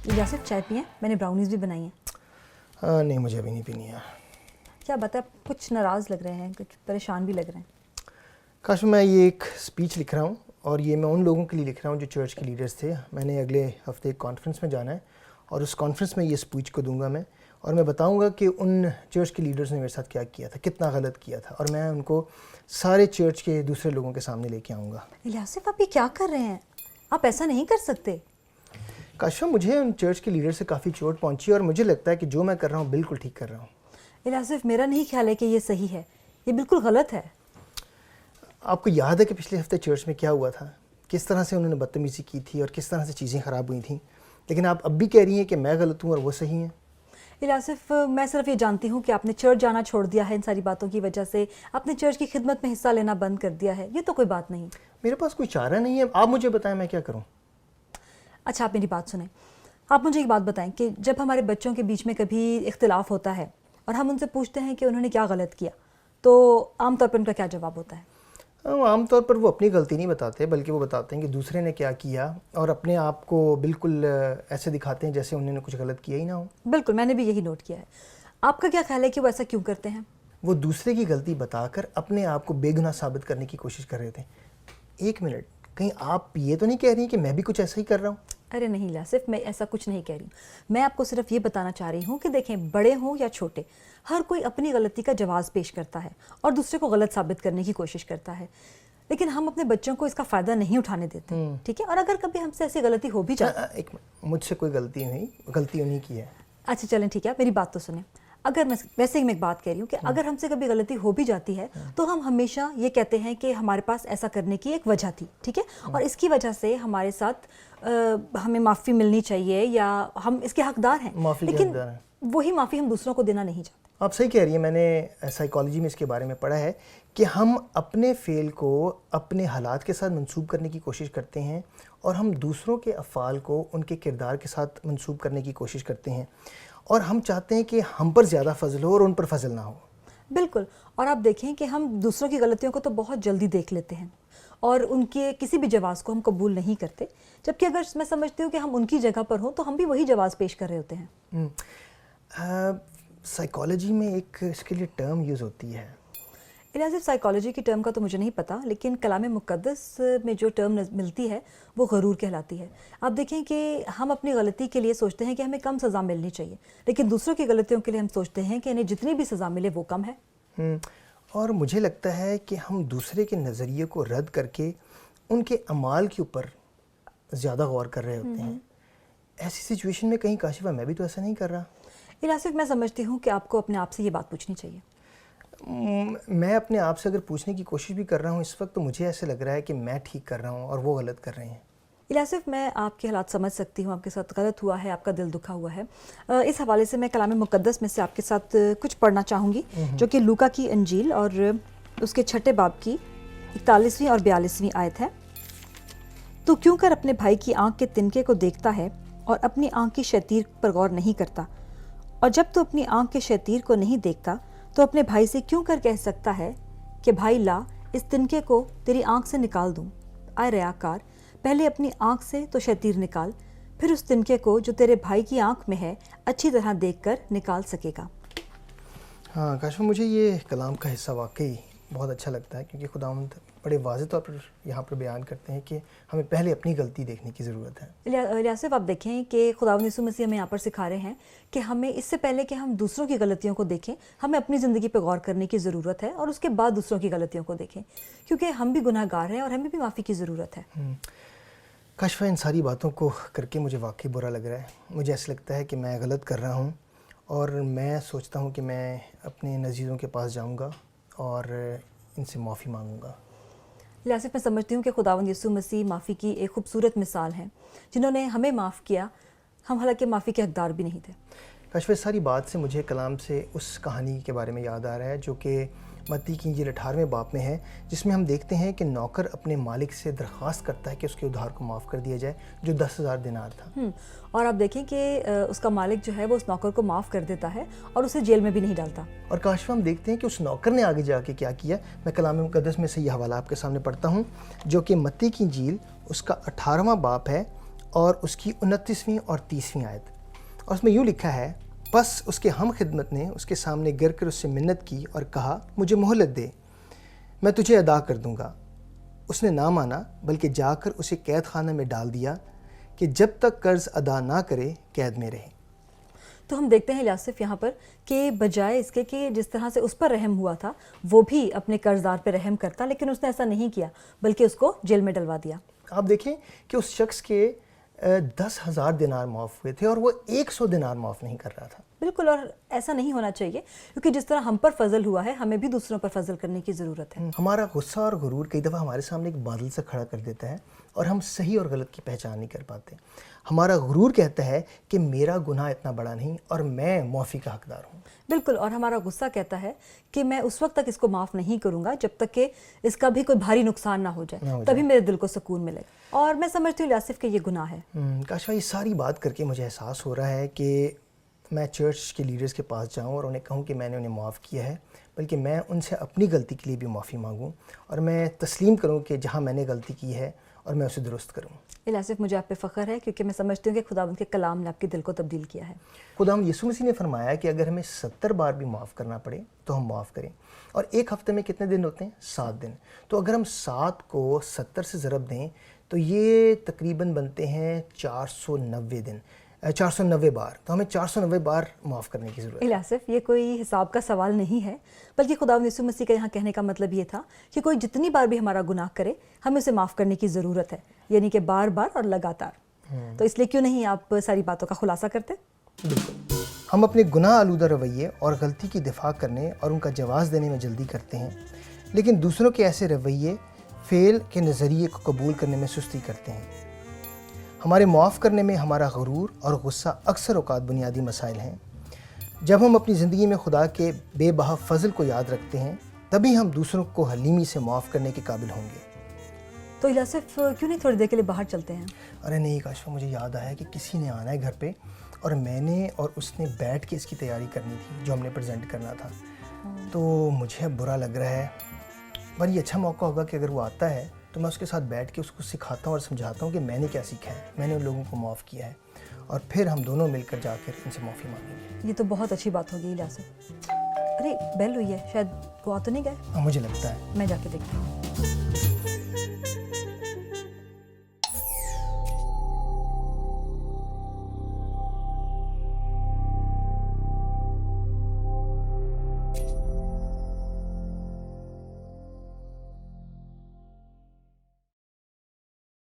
इजाज़त चाय पिए, मैंने ब्राउनीज़ भी बनाई हैं। नहीं मुझे अभी नहीं पीनी है। क्या बात है, आप कुछ नाराज़ लग रहे हैं, कुछ परेशान भी लग रहे हैं। काश मैं ये एक स्पीच लिख रहा हूँ और ये मैं उन लोगों के लिए लिख रहा हूँ जो चर्च के लीडर्स थे। मैंने अगले हफ्ते एक कॉन्फ्रेंस में जाना है और उस कॉन्फ्रेंस में ये स्पीच को दूंगा मैं, और मैं बताऊंगा कि उन चर्च के लीडर्स ने मेरे साथ क्या किया था, कितना गलत किया था, और मैं उनको सारे चर्च के दूसरे लोगों के सामने लेके आऊँगा। इलियासिफ, आप ये क्या कर रहे हैं? आप ऐसा नहीं कर सकते। काश मुझे उन चर्च के लीडर से काफ़ी चोट पहुँची और मुझे लगता है कि जो मैं कर रहा हूँ बिल्कुल ठीक कर रहा हूँ। इलियासिफ, मेरा नहीं ख्याल है कि ये सही है, ये बिल्कुल गलत है। आपको याद है कि पिछले हफ्ते चर्च में क्या हुआ था, किस तरह से उन्होंने बदतमीज़ी की थी और किस तरह से चीज़ें ख़राब हुई थी, लेकिन आप अब भी कह रही हैं कि मैं गलत हूँ और वो सही हैं। इलियासिफ, मैं सिर्फ ये जानती हूँ कि आपने चर्च जाना छोड़ दिया है इन सारी बातों की वजह से, आपने चर्च की खिदमत में हिस्सा लेना बंद कर दिया है, ये तो कोई बात नहीं। मेरे पास कोई चारा नहीं है, आप मुझे बताएं मैं क्या करूँ। अच्छा, आप मेरी बात सुनें। आप मुझे एक बात बताएं कि जब हमारे बच्चों के बीच में कभी इख्तिलाफ होता है और हम उनसे पूछते हैं कि उन्होंने क्या गलत किया, तो आमतौर पर उनका क्या जवाब होता है? आमतौर पर वो अपनी गलती नहीं बताते, बल्कि वो बताते हैं कि दूसरे ने क्या किया, और अपने आप को बिल्कुल ऐसे दिखाते हैं जैसे उन्होंने कुछ गलत किया ही ना हो। बिल्कुल, मैंने भी यही नोट किया है। आपका क्या ख्याल है कि वो ऐसा क्यों करते हैं? वो दूसरे की गलती बताकर अपने आप को बेगुनाह साबित करने की कोशिश कर रहे थे। एक मिनट, कहीं आप ये तो नहीं कह रही कि मैं भी कुछ ऐसा ही कर रहा हूँ? अरे नहीं लासिफ, मैं ऐसा कुछ नहीं कह रही हूँ। मैं आपको सिर्फ ये बताना चाह रही हूँ कि देखें, बड़े हों या छोटे, हर कोई अपनी गलती का जवाब पेश करता है और दूसरे को गलत साबित करने की कोशिश करता है, लेकिन हम अपने बच्चों को इसका फ़ायदा नहीं उठाने देते, ठीक है? और अगर कभी हमसे ऐसी गलती हो भी जाए, एक मिनट, मुझसे कोई गलती नहीं, गलती उन्हीं की है। अच्छा चलें, ठीक है, मेरी बात तो सुने। अगर मैं वैसे ही मैं एक बात कह रही हूँ कि अगर हमसे कभी गलती हो भी जाती है तो हम हमेशा ये कहते हैं कि हमारे पास ऐसा करने की एक वजह थी, ठीक है, और इसकी वजह से हमारे साथ हमें माफ़ी मिलनी चाहिए या हम इसके हकदार हैं, लेकिन वही माफ़ी हम दूसरों को देना नहीं चाहते। आप सही कह रही हैं, मैंने साइकोलॉजी में इसके बारे में पढ़ा है कि हम अपने फेल को अपने हालात के साथ मंसूब करने की कोशिश करते हैं और हम दूसरों के अफ़ाल को उनके किरदार के साथ मंसूब करने की कोशिश करते हैं, और हम चाहते हैं कि हम पर ज़्यादा फजल हो और उन पर फजल ना हो। बिल्कुल, और आप देखें कि हम दूसरों की गलतियों को तो बहुत जल्दी देख लेते हैं और उनके किसी भी जवाब को हम कबूल नहीं करते, जबकि अगर मैं समझती हूँ कि हम उनकी जगह पर हों तो हम भी वही जवाब पेश कर रहे होते हैं। साइकोलॉजी में एक इसके लिए टर्म यूज़ होती है। इलियासिफ, साइकोलॉजी की टर्म का तो मुझे नहीं पता, लेकिन कलाम मुक़द्दस में जो टर्म मिलती है वो गरूर कहलाती है। आप देखें कि हम अपनी गलती के लिए सोचते हैं कि हमें कम सज़ा मिलनी चाहिए, लेकिन दूसरों की गलतियों के लिए हम सोचते हैं कि इन्हें जितनी भी सज़ा मिले वो कम है। और मुझे लगता है कि हम दूसरे के नज़रिए को रद्द करके उनके अमाल के ऊपर ज़्यादा गौर कर रहे होते हैं। ऐसी सिचुएशन में कहीं काशिफा मैं भी तो ऐसा नहीं कर रहा। इलियासिफ, मैं समझती हूँ कि आपको अपने आप से ये बात पूछनी चाहिए। मैं अपने आप से अगर पूछने की कोशिश भी कर रहा हूँ इस वक्त, तो मुझे ऐसे लग रहा है कि मैं ठीक कर रहा हूँ और वो गलत कर रहे हैं। इलियासिफ, मैं आपके हालात समझ सकती हूँ, आपके साथ गलत हुआ है, आपका दिल दुखा हुआ है। इस हवाले से मैं कलाम मुक़द्दस में से आपके साथ कुछ पढ़ना चाहूँगी, जो कि लूका की इंजील और उसके 6 बाब की 41वीं और 42वीं आयत है। तू क्यों कर अपने भाई की आँख के तिनके को देखता है और अपनी आँख की शतीर पर गौर नहीं करता, और जब तू अपनी आँख के शतीर को नहीं देखता तो अपने भाई से क्यों कर कह सकता है कि भाई ला, इस तिनके को तेरी आँख से निकाल दूँ। आए रयाकार, पहले अपनी आँख से तो शतीर निकाल, फिर उस तिनके को जो तेरे भाई की आँख में है अच्छी तरह देखकर निकाल सकेगा। हाँ काशिफा, मुझे ये कलाम का हिस्सा वाकई बहुत अच्छा लगता है, क्योंकि खुदावंद बड़े वाज़ेह तौर पर यहाँ पर बयान करते हैं कि हमें पहले अपनी गलती देखने की ज़रूरत है। इलियासिफ, आप देखें कि खुदावंद यीशु मसीह हमें यहाँ पर सिखा रहे हैं कि हमें इससे पहले कि हम दूसरों की गलतियों को देखें, हमें अपनी ज़िंदगी पर गौर करने की ज़रूरत है और उसके बाद दूसरों की गलतियों को देखें, क्योंकि हम भी गुनाहगार हैं और हमें भी माफ़ी की ज़रूरत है। काशिफा, इन सारी बातों को करके मुझे वाकई बुरा लग रहा है। मुझे ऐसा लगता है कि मैं गलत कर रहा हूँ और मैं सोचता हूँ कि मैं अपने नज़ीरों के पास जाऊँगा और इनसे माफ़ी मांगूँगा। इलियासिफ, मैं समझती हूँ कि खुदावंद यीशु मसीह माफ़ी की एक खूबसूरत मिसाल हैं, जिन्होंने हमें माफ़ किया, हम हालांकि माफ़ी के हकदार भी नहीं थे। काशिफा, सारी बात से मुझे कलाम से उस कहानी के बारे में याद आ रहा है जो कि मत्ती की इंजील 18वें बाब में है, जिसमें हम देखते हैं कि नौकर अपने मालिक से दरख्वास्त करता है कि उसके उधार को माफ़ कर दिया जाए, जो 10,000 दिनार था। और आप देखें कि उसका मालिक जो है वो उस नौकर को माफ़ कर देता है और उसे जेल में भी नहीं डालता। और काशिफा, हम देखते हैं कि उस नौकर ने आगे जाके क्या किया। मैं कलाम मुक़द्दस में से ये हवाला आपके सामने पढ़ता हूँ, जो कि मत्ती की इंजील उसका 18वां बाब है اور اس کی 29ویں اور 30ویں آیت، اور اس میں یوں لکھا ہے، بس اس کے ہم خدمت نے اس کے سامنے گر کر اس سے منت کی اور کہا مجھے مہلت دے، میں تجھے ادا کر دوں گا۔ اس نے نہ مانا بلکہ جا کر اسے قید خانہ میں ڈال دیا کہ جب تک قرض ادا نہ کرے قید میں رہے۔ تو ہم دیکھتے ہیں الیاسف یہاں پر کہ بجائے اس کے کہ جس طرح سے اس پر رحم ہوا تھا وہ بھی اپنے قرض دار پہ رحم کرتا، لیکن اس نے ایسا نہیں کیا بلکہ اس کو جیل میں ڈلوا دیا۔ آپ دیکھیں کہ اس شخص کے 10,000 دینار معاف ہوئے تھے اور وہ 100 دینار معاف نہیں کر رہا تھا۔ بالکل، اور ایسا نہیں ہونا چاہیے، کیونکہ جس طرح ہم پر فضل ہوا ہے ہمیں بھی دوسروں پر فضل کرنے کی ضرورت ہے۔ ہمارا غصہ اور غرور کئی دفعہ ہمارے سامنے ایک بادل سے کھڑا کر دیتا ہے اور ہم صحیح اور غلط کی پہچان نہیں کر پاتے۔ ہمارا غرور کہتا ہے کہ میرا گناہ اتنا بڑا نہیں اور میں معافی کا حقدار ہوں۔ بالکل، اور ہمارا غصہ کہتا ہے کہ میں اس وقت تک اس کو معاف نہیں کروں گا جب تک کہ اس کا بھی کوئی بھاری نقصان نہ ہو جائے، تبھی میرے دل کو سکون ملے گا۔ اور میں سمجھتی ہوں الیاسف کہ یہ گناہ ہے۔ کاشفہ، یہ ساری بات کر کے مجھے احساس ہو رہا ہے کہ میں چرچ کے لیڈرز کے پاس جاؤں اور انہیں کہوں کہ میں نے انہیں معاف کیا ہے، بلکہ میں ان سے اپنی غلطی کے لیے بھی معافی مانگوں اور میں تسلیم کروں کہ جہاں میں نے غلطی کی ہے اور میں اسے درست کروں۔ الیاسف، مجھے آپ پہ فخر ہے کیونکہ میں سمجھتی ہوں کہ خداوند کے کلام نے آپ کے دل کو تبدیل کیا ہے۔ خداوند یسوع مسیح نے فرمایا کہ اگر ہمیں 70 بار بھی معاف کرنا پڑے تو ہم معاف کریں، اور ایک ہفتے میں کتنے دن ہوتے ہیں؟ 7 دن۔ تو اگر ہم 7 کو 70 سے ضرب دیں تو یہ تقریباً بنتے ہیں 490 دن، 490 بار۔ تو ہمیں 490 بار معاف کرنے کی ضرورت ہے۔ الیاسف، یہ کوئی حساب کا سوال نہیں ہے، بلکہ خداوند یسوع مسیح کا یہاں کہنے کا مطلب یہ تھا کہ کوئی جتنی بار بھی ہمارا گناہ کرے ہمیں اسے معاف کرنے کی ضرورت ہے، یعنی کہ بار بار اور لگاتار۔ تو اس لیے کیوں نہیں آپ ساری باتوں کا خلاصہ کرتے؟ بالکل، ہم اپنے گناہ آلودہ رویے اور غلطی کی دفاع کرنے اور ان کا جواز دینے میں جلدی کرتے ہیں، لیکن دوسروں کے ایسے رویے فعل کے نظریے کو قبول کرنے میں سستی کرتے ہیں۔ ہمارے معاف کرنے میں ہمارا غرور اور غصہ اکثر اوقات بنیادی مسائل ہیں۔ جب ہم اپنی زندگی میں خدا کے بے بہا فضل کو یاد رکھتے ہیں تبھی ہم دوسروں کو حلیمی سے معاف کرنے کے قابل ہوں گے۔ تو الیاسف، کیوں نہیں تھوڑی دیر کے لیے باہر چلتے ہیں؟ ارے نہیں کاشفہ، مجھے یاد آیا کہ کسی نے آنا ہے گھر پہ اور میں نے اور اس نے بیٹھ کے اس کی تیاری کرنی تھی جو ہم نے پریزنٹ کرنا تھا، تو مجھے برا لگ رہا ہے، پر یہ اچھا موقع ہوگا کہ اگر وہ آتا ہے تو میں اس کے ساتھ بیٹھ کے اس کو سکھاتا ہوں اور سمجھاتا ہوں کہ میں نے کیا سیکھا ہے، میں نے ان لوگوں کو معاف کیا ہے، اور پھر ہم دونوں مل کر جا کر ان سے معافی مانگیں گے۔ یہ تو بہت اچھی بات ہوگی الیاسف۔ ارے بیل ہوئی ہے، شاید وہ آ تو نہیں گئے؟ مجھے لگتا ہے میں جا کے دیکھتی ہوں۔